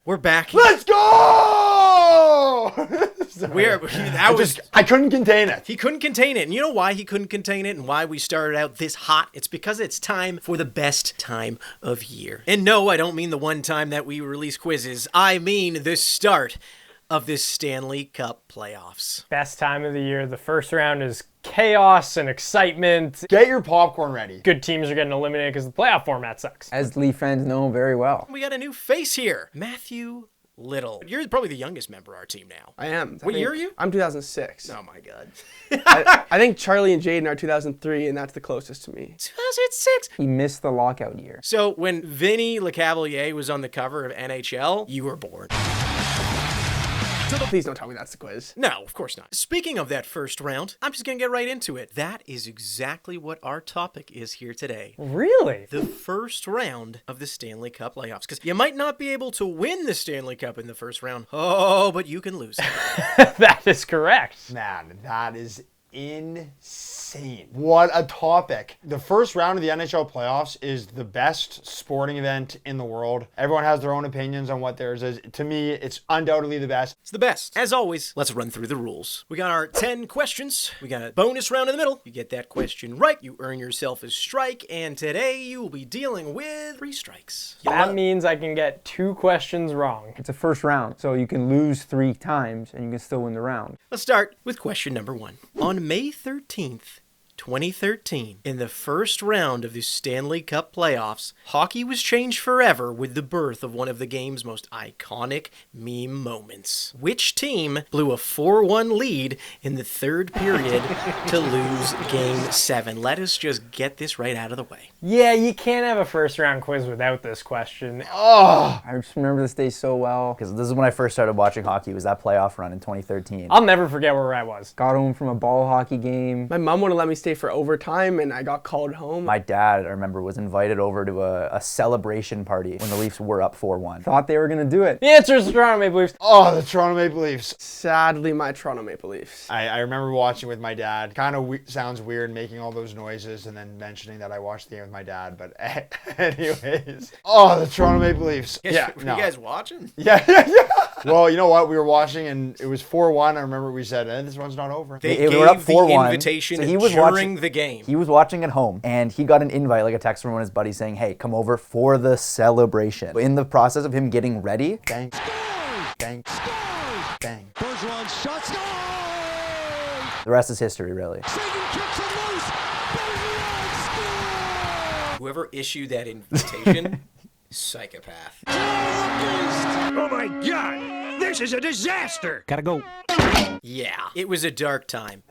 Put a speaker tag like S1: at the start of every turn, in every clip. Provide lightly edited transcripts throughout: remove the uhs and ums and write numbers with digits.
S1: We're back.
S2: Let's go! I couldn't contain it.
S1: He couldn't contain it. And you know why he couldn't contain it and why we started out this hot? It's because it's time for the best time of year. And no, I don't mean the one time that we release quizzes. I mean the start of this Stanley Cup Playoffs.
S3: Best time of the year. The first round is chaos and excitement.
S2: Get your popcorn ready.
S3: Good teams are getting eliminated because the playoff format sucks.
S4: As Leaf fans know very well.
S1: We got a new face here. Matthew Little. You're probably the youngest member of our team now.
S5: I am.
S1: What year are you?
S5: I'm 2006.
S1: Oh my God.
S5: I think Charlie and Jadon are 2003, and that's the closest to me.
S1: 2006.
S4: He missed the lockout year.
S1: So when Vinny LeCavalier was on the cover of NHL, you were born.
S5: Please don't tell me that's the quiz.
S1: No, of course not. Speaking of that first round, I'm just going to get right into it. That is exactly what our topic is here today.
S3: Really?
S1: The first round of the Stanley Cup Playoffs. Because you might not be able to win the Stanley Cup in the first round. Oh, but you can lose it.
S3: That is correct.
S2: Man, that is insane. What a topic. The first round of the NHL playoffs is the best sporting event in the world. Everyone has their own opinions on what theirs is. To me, it's undoubtedly the best.
S1: It's the best. As always, let's run through the rules. We got our 10 questions. We got a bonus round in the middle. You get that question right, you earn yourself a strike. And today you will be dealing with 3 strikes.
S3: That means I can get 2 questions wrong.
S4: It's a first round, so you can lose 3 times and you can still win the round.
S1: Let's start with question number 1. On May 13th, 2013, in the first round of the Stanley Cup Playoffs, hockey was changed forever with the birth of one of the game's most iconic meme moments. Which team blew a 4-1 lead in the third period to lose Game 7? Let us just get this right out of the way.
S3: Yeah, you can't have a first round quiz without this question.
S2: Oh,
S4: I just remember this day so well.
S6: Because this is when I first started watching hockey, was that playoff run in 2013.
S3: I'll never forget where I was.
S4: Got home from a ball hockey game.
S5: My mom wouldn't let me stay for overtime, and I got called home.
S6: My dad, I remember, was invited over to a celebration party when the Leafs were up 4-1.
S4: Thought they were going to do it.
S3: The answer is the Toronto Maple Leafs.
S2: oh, the Toronto Maple Leafs.
S5: Sadly, my Toronto Maple Leafs.
S2: I remember watching with my dad. Kind of sounds weird making all those noises and then mentioning that I watched the game with my dad. But anyways. Oh, the Toronto Maple Leafs. Yeah.
S1: Were you guys watching?
S2: Yeah. Well, you know what? We were watching and it was 4-1. I remember we said, this one's not over.
S1: They
S6: They
S1: gave
S6: were up
S1: the
S6: 4-1,
S1: invitation
S6: so he was
S1: during the game.
S6: He was watching at home, and he got an invite, like a text from one of his buddies saying, hey, come over for the celebration. In the process of him getting ready,
S2: Bang. Bang. Bang.
S7: Bergeron shot, score!
S6: the rest is history, really.
S7: Sagan kicks it loose. Bergeron scores!
S1: Whoever issued that invitation, psychopath.
S7: Oh my God! This is a disaster! Gotta go.
S1: Yeah, it was a dark time.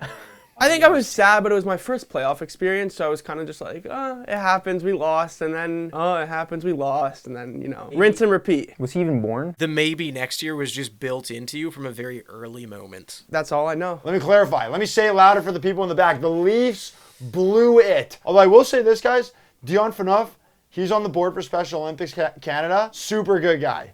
S5: I think I was sad, but it was my first playoff experience, so I was kind of just like, oh, it happens, we lost, and then, oh, it happens, we lost, and then, rinse and repeat.
S4: Was he even born?
S1: The maybe next year was just built into you from a very early moment.
S5: That's all I know.
S2: Let me clarify. Let me say it louder for the people in the back. The Leafs blew it. Although I will say this, guys. Dion Phaneuf, he's on the board for Special Olympics Canada. Super good guy.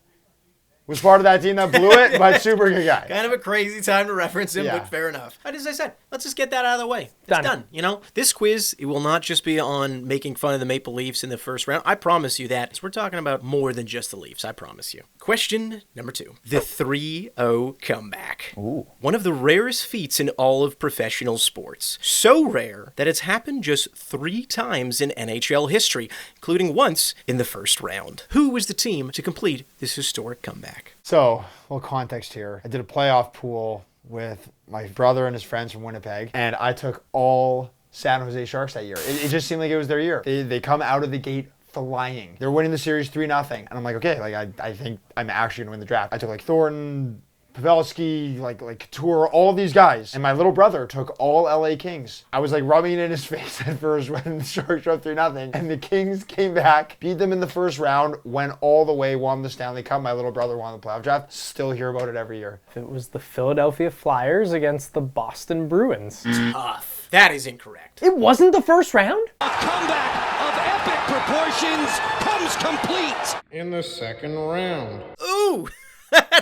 S2: Was part of that team that blew it, but super good guy.
S1: Kind of a crazy time to reference him,
S2: Yeah.
S1: but fair enough. But as I said, let's just get that out of the way. It's
S3: Done.
S1: done. This quiz, it will not just be on making fun of the Maple Leafs in the first round. I promise you that. We're talking about more than just the Leafs, I promise you. Question number 2. The 3-0 comeback.
S6: Ooh.
S1: One of the rarest feats in all of professional sports. So rare that it's happened just 3 times in NHL history, including once in the first round. Who was the team to complete this historic comeback?
S2: So, a little context here. I did a playoff pool with my brother and his friends from Winnipeg, and I took all San Jose Sharks that year. It just seemed like it was their year. They come out of the gate flying. They're winning the series 3-0. And I'm like, okay, I think I'm actually gonna win the draft. I took like Thornton, Pavelski, like Couture, all these guys. And my little brother took all LA Kings. I was like rubbing it in his face at first when the Sharks were up 3-0. And the Kings came back, beat them in the first round, went all the way, won the Stanley Cup. My little brother won the playoff draft. Still hear about it every year.
S3: It was the Philadelphia Flyers against the Boston Bruins.
S1: Tough. That is incorrect.
S3: It wasn't the first round?
S7: A comeback of epic proportions comes complete.
S8: In the second round.
S1: Ooh!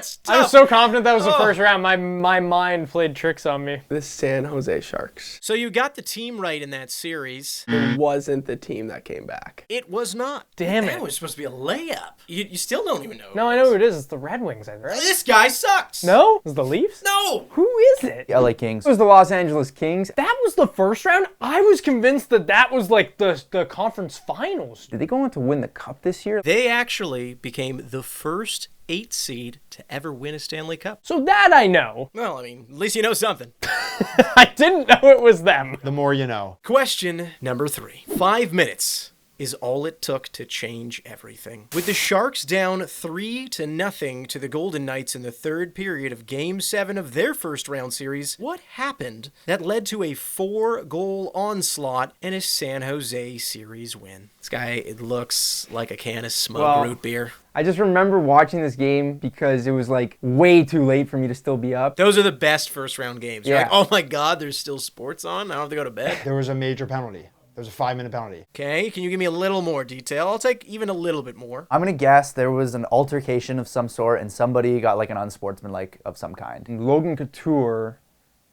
S1: That's tough.
S3: I was so confident that was the first round. My mind played tricks on me.
S5: The San Jose Sharks.
S1: So you got the team right in that series.
S5: It wasn't the team that came back.
S1: It was not.
S3: Damn
S1: That
S3: it.
S1: was supposed to be a layup. You still don't even know.
S3: No, I know who it is. It's the Red Wings, I think.
S1: This guy sucks.
S3: No? It was the Leafs?
S1: No.
S3: Who is it?
S6: The LA Kings.
S4: It was the Los Angeles Kings.
S3: That was the first round? I was convinced that was like the conference finals.
S4: Did they go on to win the cup this year?
S1: They actually became the first 8 seed to ever win a Stanley Cup.
S3: So that I know.
S1: Well, I mean, at least you know something.
S3: I didn't know it was them.
S2: The more you know.
S1: Question number 3. 5 minutes is all it took to change everything. With the Sharks down 3-0 to the Golden Knights in the third period of Game 7 of their first round series, what happened that led to a 4-goal onslaught and a San Jose series win? This guy, it looks like a can of smug root beer.
S4: I just remember watching this game because it was like way too late for me to still be up.
S1: Those are the best first round games. You're
S4: Yeah.
S1: like, oh my God, there's still sports on? I don't have to go to bed.
S2: There was a major penalty. There was a 5-minute penalty.
S1: Okay, can you give me a little more detail? I'll take even a little bit more.
S6: I'm gonna guess there was an altercation of some sort and somebody got like an unsportsmanlike of some kind.
S4: And Logan Couture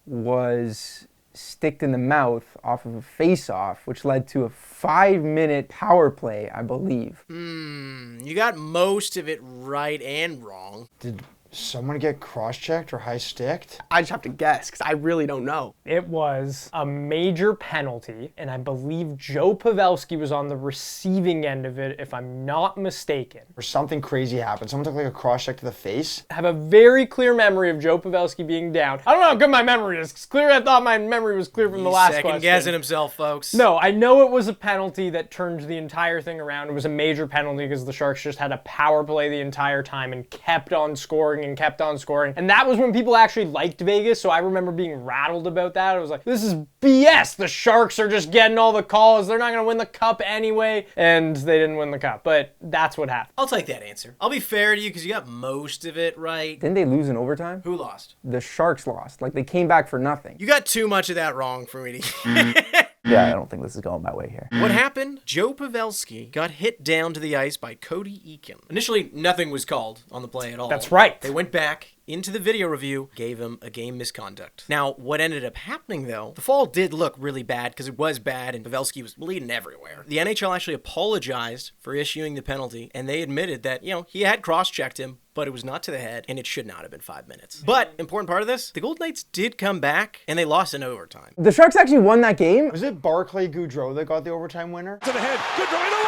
S4: was sticked in the mouth off of a face-off, which led to a 5-minute power play, I believe.
S1: You got most of it right and wrong.
S2: Did someone get cross-checked or high-sticked?
S5: I just have to guess because I really don't know.
S3: It was a major penalty, and I believe Joe Pavelski was on the receiving end of it, if I'm not mistaken.
S2: Or something crazy happened. Someone took like a cross-check to the face?
S3: I have a very clear memory of Joe Pavelski being down. I don't know how good my memory is. It's clear. I thought my memory was clear from the last question.
S1: Second guessing himself, folks.
S3: No, I know it was a penalty that turned the entire thing around. It was a major penalty because the Sharks just had a power play the entire time and kept on scoring and kept on scoring. And that was when people actually liked Vegas, so I remember being rattled about that. I was like, this is BS. The Sharks are just getting all the calls. They're not going to win the cup anyway. And they didn't win the cup. But that's what happened.
S1: I'll take that answer. I'll be fair to you because you got most of it right.
S4: Didn't they lose in overtime?
S1: Who lost?
S4: The Sharks lost. Like, they came back for nothing.
S1: You got too much of that wrong for me to...
S6: Yeah, I don't think this is going my way here.
S1: What happened? Joe Pavelski got hit down to the ice by Cody Eakin. Initially, nothing was called on the play at all.
S3: That's right.
S1: They went back into the video review, gave him a game misconduct. Now, what ended up happening, though, the fall did look really bad because it was bad and Pavelski was bleeding everywhere. The NHL actually apologized for issuing the penalty, and they admitted that, he had cross-checked him, but it was not to the head, and it should not have been 5 minutes. But, important part of this, the Golden Knights did come back, and they lost in overtime.
S4: The Sharks actually won that game?
S2: Was it Barclay Goudreau that got the overtime winner?
S7: To the head. Good drive alone.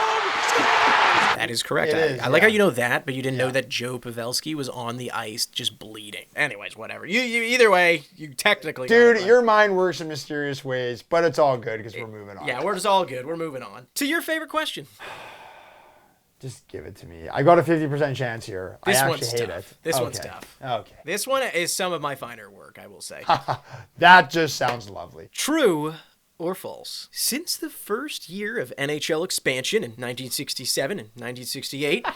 S1: That is correct.
S2: It is,
S1: I like how
S2: yeah.
S1: you know that, but you didn't know that Joe Pavelski was on the ice just bleeding. Anyways, whatever. You either way, you technically got it
S2: Dude,
S1: right.
S2: your mind works in mysterious ways, but it's all good because we're moving on.
S1: Yeah, we're just all good. We're moving on. To your favorite question.
S2: Just give it to me. I got a 50% chance here.
S1: This
S2: I
S1: one's
S2: actually hate
S1: tough.
S2: it.
S1: This
S2: Okay.
S1: one's tough.
S2: Okay.
S1: This one is some of my finer work, I will say.
S2: That just sounds lovely.
S1: True or false? Since the first year of NHL expansion in 1967 and 1968,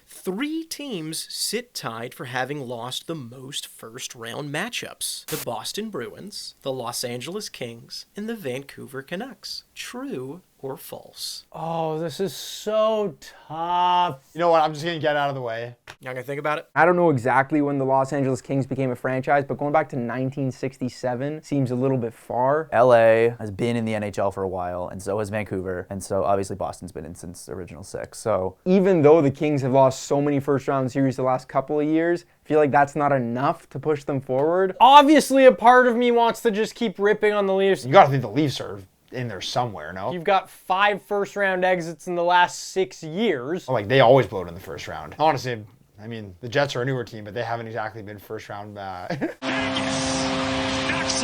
S1: 3 teams sit tied for having lost the most first-round matchups. The Boston Bruins, the Los Angeles Kings, and the Vancouver Canucks. True or false?
S3: Oh, this is so tough.
S2: You know what? I'm just going to get out of the way.
S1: Y'all gonna think about it?
S4: I don't know exactly when the Los Angeles Kings became a franchise, but going back to 1967 seems a little bit far.
S6: LA has been in the NHL for a while, and so has Vancouver, and so obviously Boston's been in since the original 6. So
S4: Even though the Kings have lost so many first-round series the last couple of years, I feel like that's not enough to push them forward.
S3: Obviously, a part of me wants to just keep ripping on the Leafs.
S2: You got to think the Leafs are in there somewhere, no?
S3: You've got 5 first-round exits in the last 6 years.
S2: Oh, like they always blow it in the first round. Honestly, I mean, the Jets are a newer team, but they haven't exactly been first round.
S7: Knocks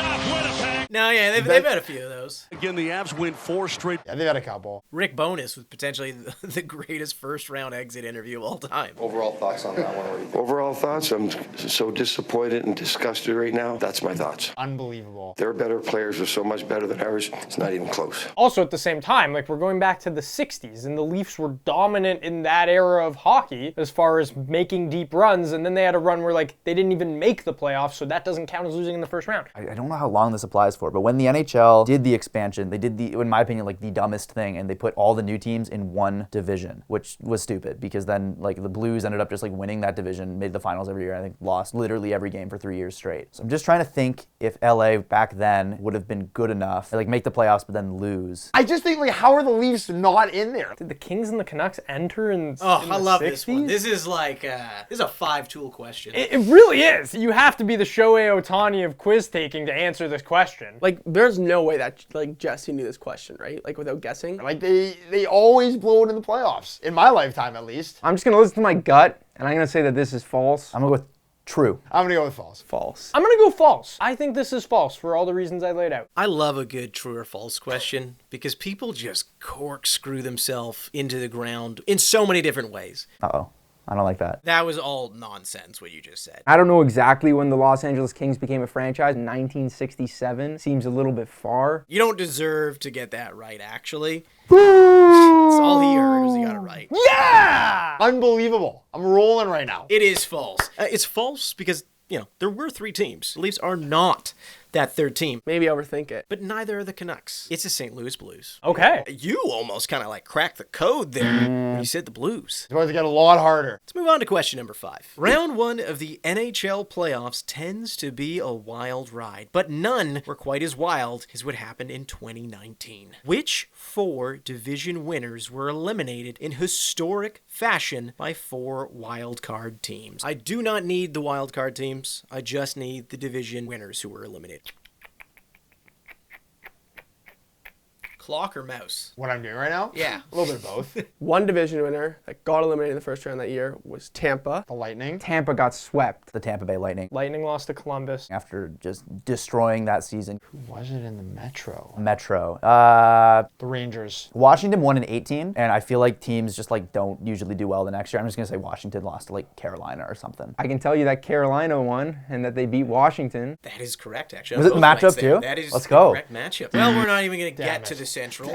S7: off Winnipeg.
S1: No, yeah, they've had a few of those.
S7: Again, the Avs win 4 straight.
S2: Yeah, they've had a couple.
S1: Rick Bowness was potentially the greatest first-round exit interview of all time.
S8: Overall thoughts on that one? Overall thoughts? I'm so disappointed and disgusted right now. That's my thoughts.
S2: Unbelievable.
S8: Their better players are so much better than ours. It's not even close.
S3: Also, at the same time, we're going back to the 60s, and the Leafs were dominant in that era of hockey as far as making deep runs, and then they had a run where, they didn't even make the playoffs, so that doesn't count as losing in the first round.
S6: I I don't know how long this applies for, but when the NHL did the expansion, they did in my opinion, like the dumbest thing, and they put all the new teams in one division, which was stupid because then like the Blues ended up just like winning that division, made the finals every year, I think lost literally every game for 3 years straight. So I'm just trying to think if LA back then would have been good enough to like make the playoffs but then lose.
S2: I just think, like, how are the Leafs not in there?
S3: Did the Kings and the Canucks enter in
S1: Oh,
S3: in
S1: I
S3: the
S1: love
S3: 60s?
S1: this one. This is like, this is a 5-tool question.
S3: It really is. You have to be the Shohei Ohtani of quiz taking to answer this question.
S5: Like, there's no way that like Jesse knew this question, right? Like, without guessing.
S2: Like, they always blow it in the playoffs, in my lifetime at least.
S4: I'm just going to listen to my gut, and I'm going to say that this is false.
S6: I'm gonna go with true.
S2: I'm gonna go with false.
S5: False.
S3: I'm going to go false. I think this is false for all the reasons I laid out.
S1: I love a good true or false question because people just corkscrew themselves into the ground in so many different ways.
S6: Uh-oh. I don't like that.
S1: That was all nonsense, what you just said.
S4: I don't know exactly when the Los Angeles Kings became a franchise. 1967 seems a little bit far.
S1: You don't deserve to get that right, actually. It's all he heard was he got it right.
S2: Yeah! Unbelievable. I'm rolling right now.
S1: It is false. It's false because, there were 3 teams. The Leafs are not that third team.
S5: Maybe overthink it.
S1: But neither are the Canucks. It's the St. Louis Blues.
S3: Okay.
S1: You almost kind of like cracked the code there when you said the Blues.
S2: It's about to get a lot harder.
S1: Let's move on to question number 5. Round 1 of the NHL playoffs tends to be a wild ride, but none were quite as wild as what happened in 2019. Which 4 division winners were eliminated in historic fashion by 4 wildcard teams? I do not need the wildcard teams. I just need the division winners who were eliminated. Clock or mouse?
S2: What I'm doing right now?
S1: Yeah.
S2: A little bit of both.
S5: One division winner that got eliminated in the first round that year was Tampa.
S2: The Lightning.
S4: Tampa got swept.
S6: The Tampa Bay Lightning.
S3: Lightning lost to Columbus.
S6: After just destroying that season.
S2: Who was it in the Metro?
S6: Metro.
S2: The Rangers.
S6: Washington won in 18, and I feel like teams just like don't usually do well the next year. I'm just gonna say Washington lost to like Carolina or something.
S4: I can tell you that Carolina won and that they beat Washington.
S1: That is correct, actually.
S6: Was it
S1: Both
S6: matchup
S1: nights there.
S6: too?
S1: That is
S6: Let's
S1: the
S6: go.
S1: correct matchup. Well, we're not even going to get
S2: it.
S1: to the Central.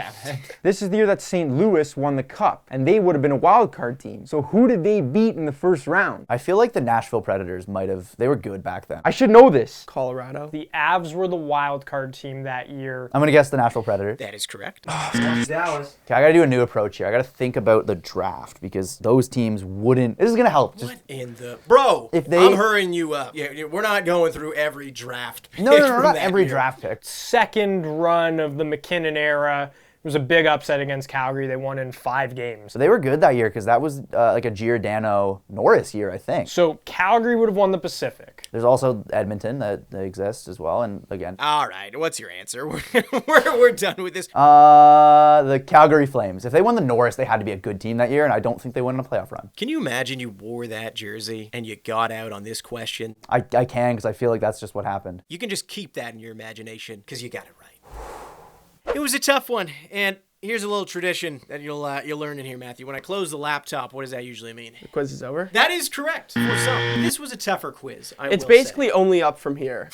S4: This is the year that St. Louis won the Cup, and they would have been a wild card team. So who did they beat in the first round?
S6: I feel like the Nashville Predators they were good back then.
S4: I should know this.
S5: Colorado.
S3: The Avs were the wild card team that year.
S6: I'm gonna guess the Nashville Predators.
S1: That is correct.
S4: Dallas.
S6: Okay, I gotta do a new approach here. I gotta think about the draft because those teams wouldn't. This is gonna help. Just
S1: What in the... Bro,
S6: If they-
S1: I'm hurrying you up. Yeah, we're not going through every draft pick
S6: no,
S1: from
S6: not
S1: that
S6: every
S1: year.
S6: draft pick.
S3: Second run of the McKinnon era. It was a big upset against Calgary. They won in 5 games.
S6: So they were good that year because that was like a Giordano Norris year, I think.
S3: So Calgary would have won the Pacific.
S6: There's also Edmonton that exists as well, and again,
S1: All right, what's your answer? We're done with this.
S6: the Calgary Flames. If they won the Norris, they had to be a good team that year, and I don't think they won in a playoff run.
S1: Can you imagine you wore that jersey and you got out on this question?
S6: I can because I feel like that's just what happened.
S1: You can just keep that in your imagination because you got it right. It was a tough one, and here's a little tradition that you'll learn in here, Matthew. When I close the laptop, what does that usually mean?
S5: The quiz is over.
S1: That is correct for some. This was a tougher quiz.
S5: It's
S1: will say.
S5: basically only up from here.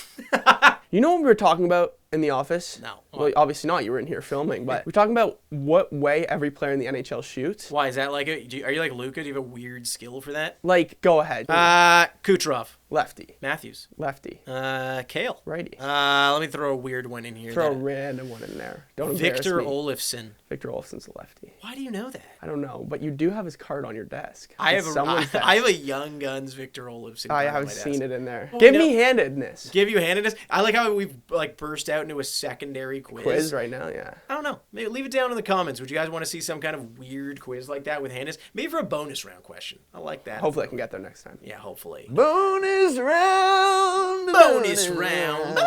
S5: You know what we were talking about in the office?
S1: No.
S5: Well, obviously not. You were in here filming, but we're talking about what way every player in the NHL shoots.
S1: Why is that like a? Are you like Luca? Do you have a weird skill for that?
S5: Like, go ahead.
S1: Kucherov,
S5: Lefty.
S1: Matthews,
S5: Lefty.
S1: Kale.
S5: Righty.
S1: Let me throw a weird one in here.
S5: Throw a
S1: that-
S5: random one in there. Don't embarrass
S1: Victor
S5: me.
S1: Olofsson.
S5: Victor Olofsson's a lefty.
S1: Why do you know that?
S5: I don't know, but you do have his card on your desk.
S1: I
S5: It's
S1: have
S5: someone's desk.
S1: I have a Young Guns Victor Olofsson.
S5: I
S1: card on
S5: have
S1: my
S5: seen
S1: desk.
S5: it in there.
S1: Oh,
S5: Give
S1: no.
S5: me handedness.
S1: Give you handedness. I like how we've like burst out into a secondary
S5: Quiz right now, yeah.
S1: I don't know. Maybe leave it down in the comments. Would you guys want to see some kind of weird quiz like that with handedness? Maybe for a bonus round question. I like that.
S5: Hopefully I can get there next time.
S1: Yeah, hopefully.
S6: Bonus round.
S1: Bonus round.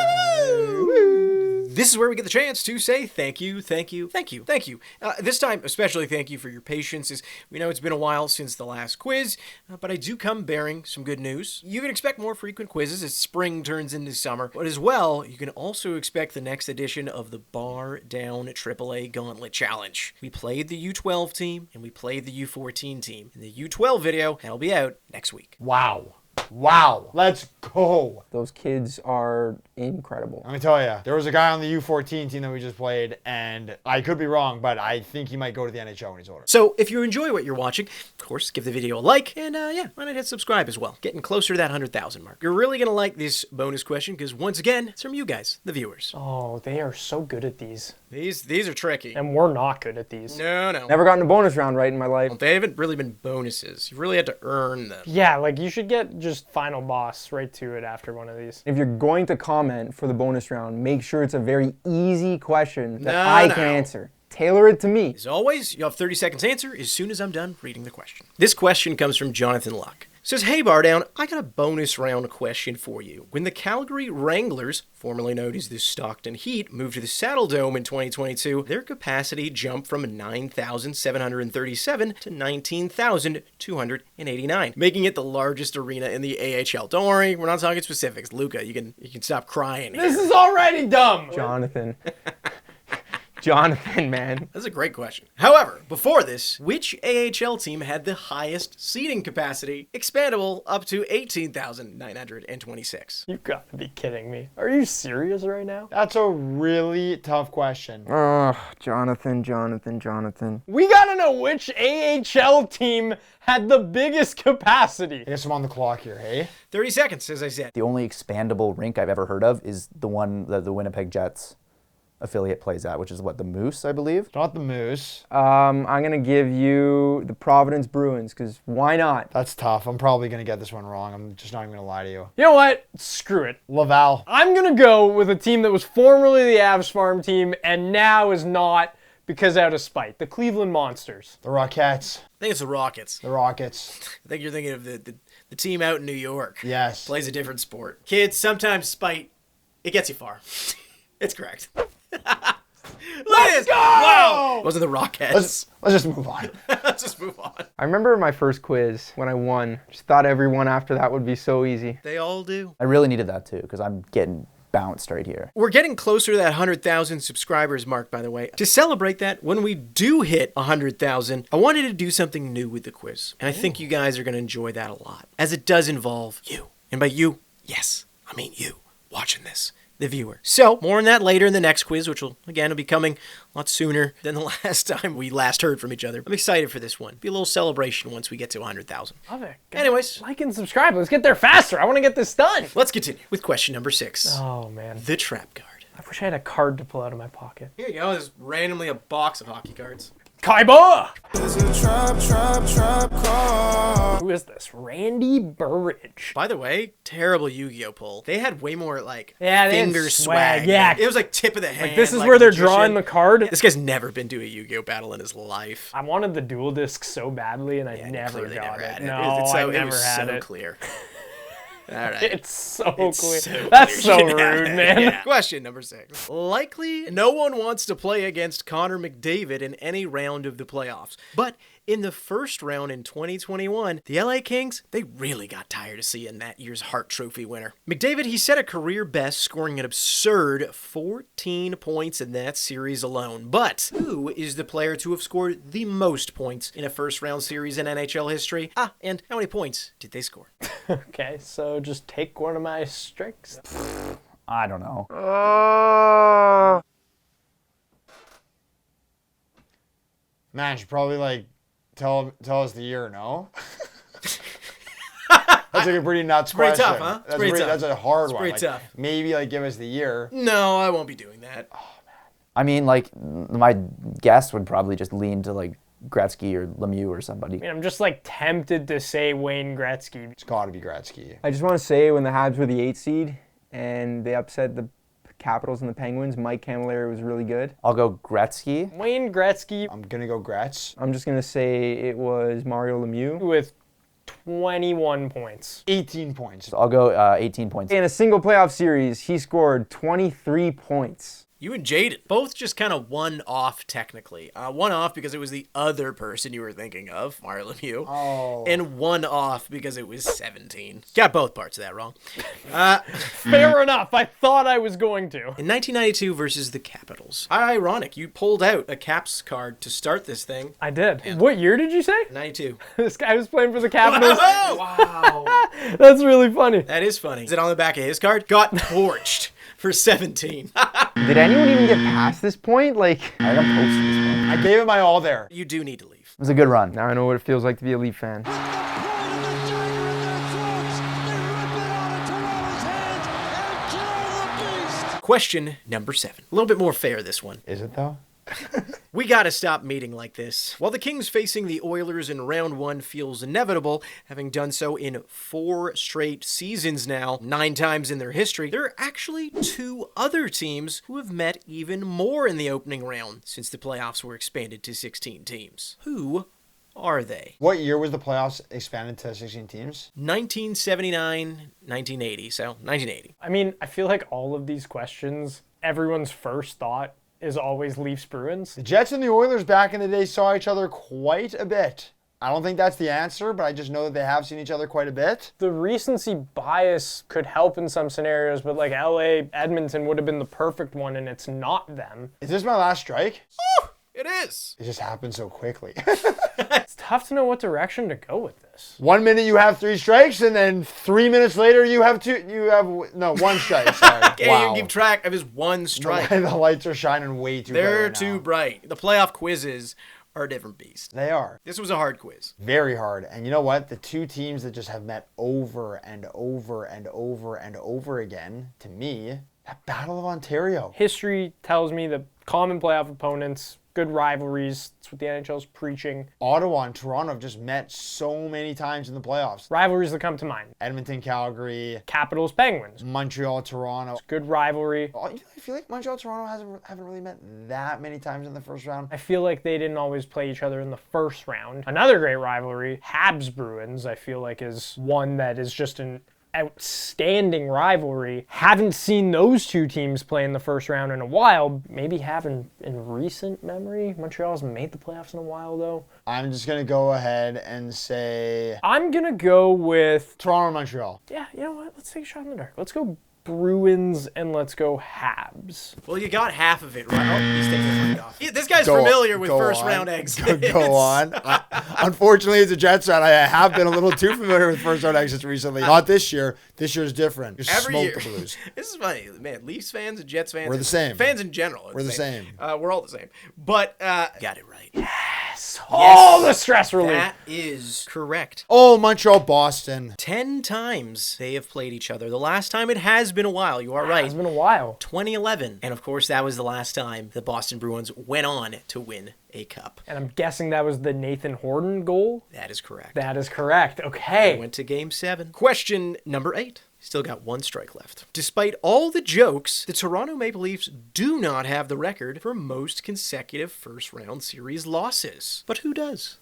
S1: This is where we get the chance to say thank you, thank you, thank you, thank you. This time, especially thank you for your patience, as we know it's been a while since the last quiz, but I do come bearing some good news. You can expect more frequent quizzes as spring turns into summer, but as well, you can also expect the next edition of the BarDown AAA Gauntlet Challenge. We played the U12 team, and we played the U14 team. And the U12 video, that'll be out next week.
S2: Wow. Wow. Let's go.
S4: Those kids are incredible.
S2: Let me tell you, there was a guy on the U14 team that we just played, and I could be wrong, but I think he might go to the NHL when he's older.
S1: So if you enjoy what you're watching, of course, give the video a like, and yeah, why not hit subscribe as well? Getting closer to that 100,000 mark. You're really going to like this bonus question because, once again, it's from you guys, the viewers.
S3: Oh, they are so good at these.
S1: These are tricky.
S3: And we're not good at these.
S1: No.
S4: Never gotten a bonus round right in my life.
S1: Well, they haven't really been bonuses. You really had to earn them.
S3: Yeah, like you should get just final boss right to it after one of these.
S4: If you're going to comment for the bonus round, make sure it's a very easy question that I can answer. Tailor it to me.
S1: As always, you have 30 seconds to answer as soon as I'm done reading the question. This question comes from Jonathan Luck. Says, hey BarDown, I got a bonus round question for you. When the Calgary Wranglers, formerly known as the Stockton Heat, moved to the Saddle Dome in 2022, their capacity jumped from 9,737 to 19,289, making it the largest arena in the AHL. Don't worry, we're not talking specifics. Luca, you can stop crying here.
S3: This is already dumb.
S4: Jonathan. Jonathan, man.
S1: That's a great question. However, before this, which AHL team had the highest seating capacity, expandable up to 18,926?
S3: You gotta be kidding me. Are you serious right now?
S2: That's a really tough question.
S4: Oh, Jonathan.
S3: We gotta know which AHL team had the biggest capacity.
S2: I guess I'm on the clock here, hey?
S1: 30 seconds, as I said.
S6: The only expandable rink I've ever heard of is the one that the Winnipeg Jets affiliate plays at, which is what, the Moose, I believe?
S2: It's not the Moose.
S4: I'm going to give you the Providence Bruins, because why not?
S2: That's tough. I'm probably going to get this one wrong. I'm just not even going to lie to you.
S3: You know what? Screw it.
S2: Laval.
S3: I'm gonna go with a team that was formerly the Avs farm team and now is not because out of spite. The Cleveland Monsters.
S2: The Rockettes.
S1: I think it's the Rockets.
S2: The Rockets.
S1: I think you're thinking of the team out in New York.
S2: Yes.
S1: Plays a different sport. Kids, sometimes spite, it gets you far. It's correct. Look at this! Wow! Wasn't the Rockets.
S2: Let's just move on.
S1: Let's just move on.
S4: I remember my first quiz when I won. Just thought everyone after that would be so easy.
S1: They all do.
S6: I really needed that too, because I'm getting bounced right here.
S1: We're getting closer to that 100,000 subscribers mark, by the way. To celebrate that, when we do hit 100,000, I wanted to do something new with the quiz. And I think you guys are going to enjoy that a lot, as it does involve you. And by you, yes, I mean you watching this. The viewer. So, more on that later in the next quiz, which will be coming a lot sooner than the last time we last heard from each other. I'm excited for this one. Be a little celebration once we get to 100,000.
S3: Love it.
S1: Anyways.
S3: Like and subscribe. Let's get there faster. I want to get this done.
S1: Let's continue with question number 6.
S3: Oh, man.
S1: The trap card.
S3: I wish I had a card to pull out of my pocket.
S1: Here you go. There's randomly a box of hockey cards.
S3: Kaiba! Who is this? Randy Burridge.
S1: By the way, terrible Yu-Gi-Oh pull. They had way more
S3: they had
S1: finger swag.
S3: Yeah.
S1: It was like tip of the hand.
S3: Like this is where they're drawing the card.
S1: This guy's never been to a Yu-Gi-Oh battle in his life.
S3: I wanted the dual disc so badly and I never got it. No,
S1: I
S3: never
S1: was
S3: had
S1: so
S3: it.
S1: Clear. All right.
S3: It's so clear.
S1: So
S3: That's
S1: clear.
S3: so rude, man.
S1: Yeah. Question number 6. Likely, no one wants to play against Connor McDavid in any round of the playoffs. But in the first round in 2021, the LA Kings, they really got tired of seeing that year's Hart Trophy winner. McDavid, he set a career best, scoring an absurd 14 points in that series alone. But who is the player to have scored the most points in a first round series in NHL history? And how many points did they score?
S3: Okay, so just take one of my strikes.
S6: I don't know.
S2: Man, you should probably tell us the year, no? That's like a pretty nuts question.
S1: Pretty tough, huh?
S2: That's a hard one.
S1: Pretty tough.
S2: Maybe give us the year.
S1: No, I won't be doing that.
S6: I mean, my guess would probably just lean to Gretzky or Lemieux or somebody.
S3: I mean, I'm just tempted to say Wayne Gretzky.
S2: It's got to be Gretzky.
S4: I just want to say when the Habs were the 8th seed and they upset the Capitals and the Penguins, Mike Camilleri was really good.
S6: I'll go Gretzky.
S3: Wayne Gretzky.
S2: I'm going to go Gretz.
S4: I'm just going to say it was Mario Lemieux.
S3: With 21 points.
S2: 18 points.
S6: So I'll go 18 points.
S4: In a single playoff series, he scored 23 points.
S1: You and Jadon both just kind of one off technically. One off because it was the other person you were thinking of, Mario Lemieux.
S2: Oh.
S1: And one off because it was 17. Got both parts of that wrong.
S3: Fair enough. I thought I was going to.
S1: In 1992 versus the Capitals. Ironic, you pulled out a Caps card to start this thing.
S3: I did. What year did you say?
S1: 92.
S3: This guy was playing for the Capitals.
S1: Wow.
S3: That's really funny.
S1: That is funny. Is it on the back of his card? Got torched for 17.
S4: Did anyone even get past this point? Like,
S6: I think I'm posting this one.
S2: I gave it my all there.
S1: You do need to leave.
S6: It was a good run.
S4: now I know what it feels like to be a Leaf fan.
S1: Question number 7. A little bit more fair, this one.
S2: Is it though?
S1: We gotta stop meeting like this. While the Kings facing the Oilers in round 1 feels inevitable, having done so in 4 straight seasons now, 9 times in their history, there are actually 2 other teams who have met even more in the opening round since the playoffs were expanded to 16 teams. Who are they?
S2: What year was the playoffs expanded to 16 teams?
S1: 1979, 1980, so 1980.
S3: I mean, I feel like all of these questions, everyone's first thought is always Leafs Bruins.
S2: The Jets and the Oilers back in the day saw each other quite a bit. I don't think that's the answer, but I just know that they have seen each other quite a bit.
S3: The recency bias could help in some scenarios, but like LA, Edmonton would have been the perfect one, and it's not them.
S2: Is this my last strike?
S1: It is!
S2: It just happened so quickly.
S3: It's tough to know what direction to go with this.
S2: 1 minute you have 3 strikes, and then 3 minutes later you have 1 strike. Sorry.
S1: Can't
S2: Wow.
S1: even keep track of his one strike.
S2: The lights are shining way too bright
S1: They're
S2: right
S1: too
S2: now.
S1: bright. The playoff quizzes are a different beast.
S2: They are.
S1: This was a hard quiz.
S2: Very hard. And you know what? The 2 teams that just have met over and over and over and over again, to me, that Battle of Ontario.
S3: History tells me that common playoff opponents, good rivalries, that's what the NHL's preaching.
S2: Ottawa and Toronto have just met so many times in the playoffs.
S3: Rivalries that come to mind.
S2: Edmonton, Calgary,
S3: Capitals, Penguins.
S2: Montreal, Toronto.
S3: Good rivalry.
S2: I feel like Montreal, Toronto haven't really met that many times in the first round.
S3: I feel like they didn't always play each other in the first round. Another great rivalry, Habs Bruins, I feel like is one that is just an outstanding rivalry. Haven't seen those 2 teams play in the first round in a while. Maybe have in recent memory. Montreal hasn't made the playoffs in a while, though.
S2: I'm just going to go ahead and say
S3: I'm going to go with...
S2: Toronto, Montreal.
S3: Yeah, you know what? Let's take a shot in the dark. Let's go Bruins and let's go Habs.
S1: Well, you got half of it, right? Oh, he's taking the mic off. This guy's familiar with first round exits.
S2: Go on. Unfortunately, as a Jets fan, I have been a little too familiar with first round exits recently. Not this year. This year's different. You
S1: Every
S2: smoke
S1: year.
S2: the Blues.
S1: This is funny, man. Leafs fans and Jets fans.
S2: We're the same.
S1: Fans in general.
S2: We're the same.
S1: We're all the same. But got it right.
S3: Oh, the stress relief.
S1: That is correct.
S2: Oh, Montreal, Boston.
S1: 10 times they have played each other. The last time it has been a while. You are right.
S3: It's been a while.
S1: 2011. And of course, that was the last time the Boston Bruins went on to win a cup.
S3: And I'm guessing that was the Nathan Horton goal?
S1: That is correct.
S3: That is correct. Okay.
S1: Went to game 7. Question number 8. Still got 1 strike left. Despite all the jokes, the Toronto Maple Leafs do not have the record for most consecutive first-round series losses. But who does?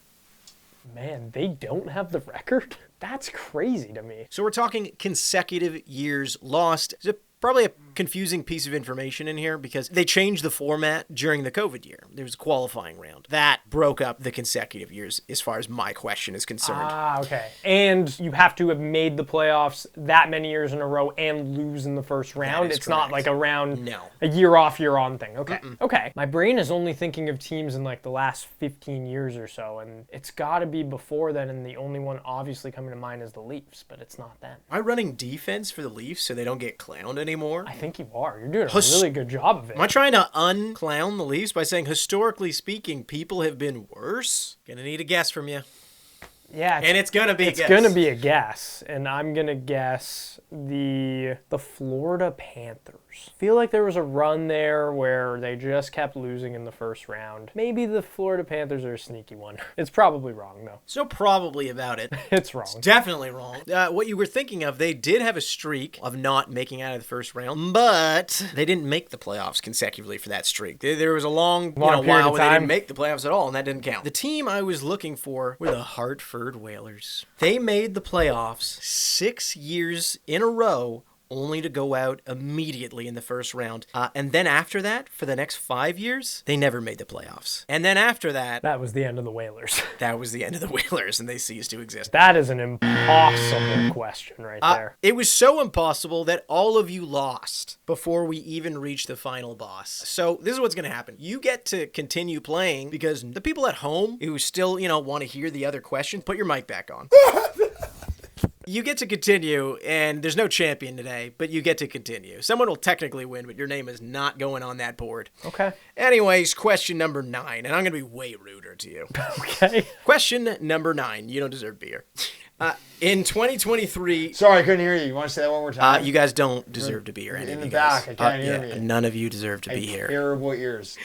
S3: Man, they don't have the record? That's crazy to me.
S1: So we're talking consecutive years lost. It's probably a confusing piece of information in here because they changed the format during the COVID year. There was a qualifying round. That broke up the consecutive years as far as my question is concerned.
S3: Ah, okay. And you have to have made the playoffs that many years in a row and lose in the first round.
S1: is
S3: It's not
S1: correct.
S3: like a round,
S1: No.
S3: a year off, year on thing. Okay. Okay. My brain is only thinking of teams in like the last 15 years or so, and it's got to be before then, and the only one obviously coming to mind is the Leafs, but it's not them.
S1: Am I running defense for the Leafs so they don't get clowned anymore?
S3: I think you are. You're doing a really good job of it.
S1: Am I trying to unclown the Leafs by saying, historically speaking, people have been worse? Gonna need a guess from you.
S3: Yeah.
S1: And it's gonna be a guess.
S3: It's gonna be a guess, and I'm gonna guess the Florida Panthers. Feel like there was a run there where they just kept losing in the first round. Maybe the Florida Panthers are a sneaky one. It's probably wrong though.
S1: So probably about it.
S3: It's wrong.
S1: Definitely wrong. What you were thinking of, they did have a streak of not making out of the first round, but they didn't make the playoffs consecutively for that streak. There was a long
S3: period
S1: while
S3: of
S1: where they
S3: time.
S1: didn't make the playoffs at all, and that didn't count. The team I was looking for were the Hartford Whalers. They made the playoffs 6 years in a row, only to go out immediately in the first round. And then after that, for the next 5 years, they never made the playoffs. And then after that,
S3: That was the end of the Whalers.
S1: that was the end of the Whalers, and they ceased to exist.
S3: That is an impossible question right there.
S1: It was so impossible that all of you lost before we even reached the final boss. So this is what's going to happen. You get to continue playing because the people at home who still, want to hear the other question, put your mic back on. You get to continue, and there's no champion today, but you get to continue. Someone will technically win, but your name is not going on that board.
S3: Okay.
S1: Anyways, question number 9, and I'm going to be way ruder to you.
S3: Okay.
S1: Question number 9. You don't deserve beer. In 2023...
S2: Sorry, I couldn't hear you. You want to say that one more time?
S1: You guys don't deserve to be here. Any
S2: in
S1: of
S2: the
S1: you guys.
S2: back. I can't hear me.
S1: None of you deserve to be here.
S2: Terrible ears.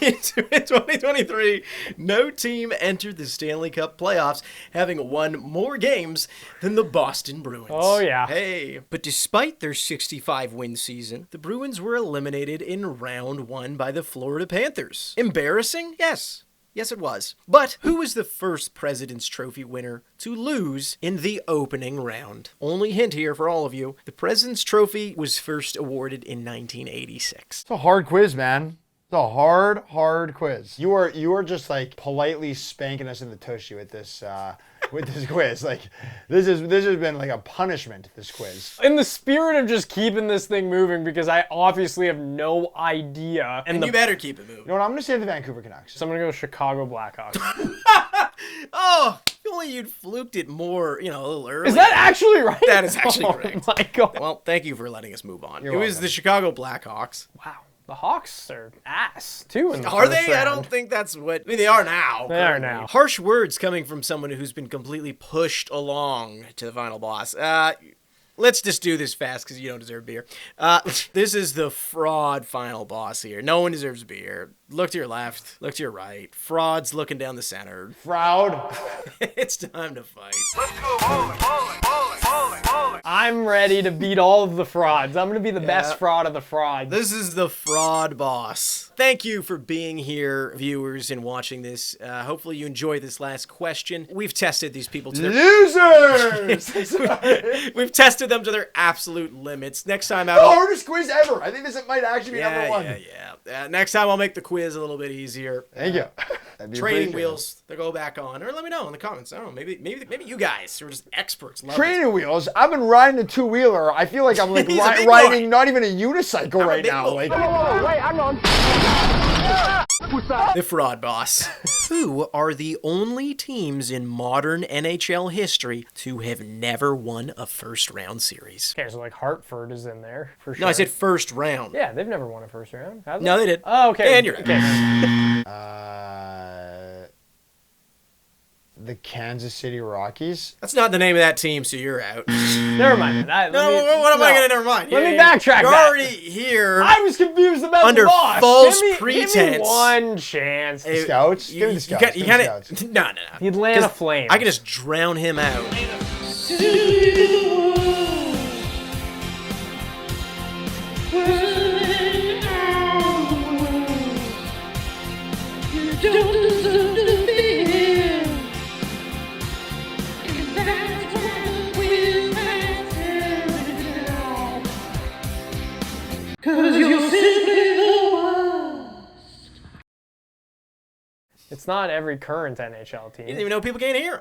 S1: In 2023, no team entered the Stanley Cup Playoffs having won more games than the Boston Bruins.
S3: Oh, yeah.
S1: Hey. But despite their 65-win season, the Bruins were eliminated in round 1 by the Florida Panthers. Embarrassing? Yes. Yes, it was. But who was the first President's Trophy winner to lose in the opening round? Only hint here for all of you. The President's Trophy was first awarded in 1986.
S2: It's a hard quiz, man. It's a hard quiz. You are just like politely spanking us in the tushy with this quiz. Like this has been like a punishment, this quiz.
S3: In the spirit of just keeping this thing moving, because I obviously have no idea.
S1: And you better keep it moving.
S2: You know what? I'm going to say the Vancouver Canucks.
S3: So I'm going to go Chicago Blackhawks.
S1: Oh, if only you'd fluked it more, a little earlier.
S3: Is that actually right?
S1: That is actually correct.
S3: Oh my God.
S1: Well, thank you for letting us move on.
S2: You're
S1: It was
S2: welcome.
S1: the Chicago Blackhawks.
S3: Wow. The Hawks are ass, too, in the
S1: Are
S3: first
S1: they? I
S3: round.
S1: don't think that's what... I mean, they are now.
S3: They are
S1: currently.
S3: now.
S1: Harsh words coming from someone who's been completely pushed along to the final boss. Let's just do this fast because you don't deserve beer. This is the fraud final boss here. No one deserves beer. Look to your left. Look to your right. Fraud's looking down the center.
S2: Proud.
S1: It's time to fight.
S3: I'm ready to beat all of the frauds. I'm going to be the best fraud of the frauds.
S1: This is the fraud boss. Thank you for being here, viewers, and watching this. Hopefully you enjoy this last question. We've tested these people to their...
S2: Losers!
S1: We've tested them to their absolute limits. Next time
S2: The
S1: out...
S2: hardest quiz ever. I think this might actually be number one.
S1: Yeah. Next time I'll make the quiz a little bit easier.
S2: Thank you. That'd be
S1: Training
S2: appreciated.
S1: wheels, they'll go back on. Or let me know in the comments. I don't know, maybe you guys who are just experts love
S2: Training wheels. I've been riding a two-wheeler. I feel like I'm like
S1: He's a big
S2: riding
S1: boy.
S2: not even a unicycle
S1: I'm a
S2: right
S1: big
S2: now.
S1: boy.
S2: Like
S1: The fraud boss. Who are the only teams in modern NHL history to have never won a first round series?
S3: Okay, so like Hartford is in there for sure.
S1: No, I said first round.
S3: Yeah, they've never won a first round. Have
S1: No, they did.
S3: Oh, okay.
S1: And you're
S3: okay.
S2: the Kansas City Rockies.
S1: That's not the name of that team, so you're out.
S3: Never mind. What
S1: Am I going to never mind?
S3: Let me backtrack
S1: You're
S3: that.
S1: already here.
S3: I was confused about
S1: Under
S3: the boss.
S1: false
S3: Give me
S1: pretense.
S3: one chance.
S1: Hey,
S2: Scouts? Give me the Scouts.
S1: You
S2: Give me the
S1: kinda,
S2: Scouts.
S1: no.
S3: The Atlanta
S1: 'Cause
S3: Flames.
S1: I can just drown him out.
S3: It's not every current NHL team.
S1: You didn't even know people can't hear him.